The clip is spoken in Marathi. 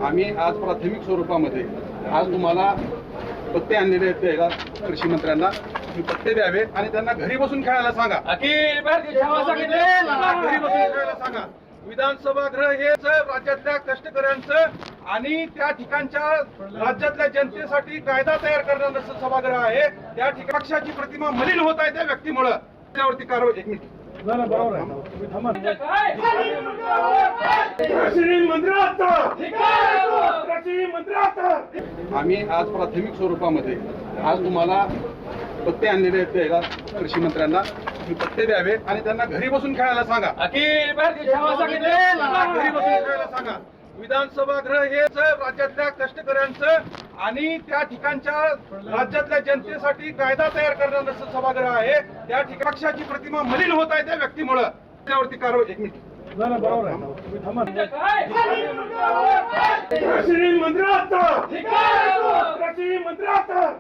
आम्ही आज प्राथमिक स्वरूपामध्ये आज तुम्हाला पत्ते आणलेले आहेत त्याला कृषी मंत्र्यांना पत्ते द्यावे आणि त्यांना घरी बसून खेळायला सांगा. घरी बसून खेळायला सांगा. विधानसभा गृह हे राज्यातल्या कष्टकऱ्यांचं आणि त्या ठिकाणच्या राज्यातल्या जनतेसाठी कायदा तयार करणारं सभागृह आहे. त्या ठिकाणी पक्षाची प्रतिमा मलिन होत आहे त्या व्यक्तीमुळे त्यावरती कारवाई. एक मिनिट. आम्ही आज प्राथमिक स्वरूपामध्ये आज तुम्हाला पत्ते आणलेले आहेत त्याला कृषी मंत्र्यांना पत्ते द्यावे आणि त्यांना घरी बसून खेळायला सांगा. घरी बसून खेळायला सांगा. विधानसभा गृह हे राज्यातल्या कष्टकऱ्यांचं आणि त्या ठिकाणच्या राज्यातल्या जनतेसाठी कायदा तयार करणारं सभागृह आहे. त्या ठिकाणी पक्षाची प्रतिमा मलिन होत आहे त्या व्यक्तीमुळे त्यावरती कारवाई. एक मिनिट.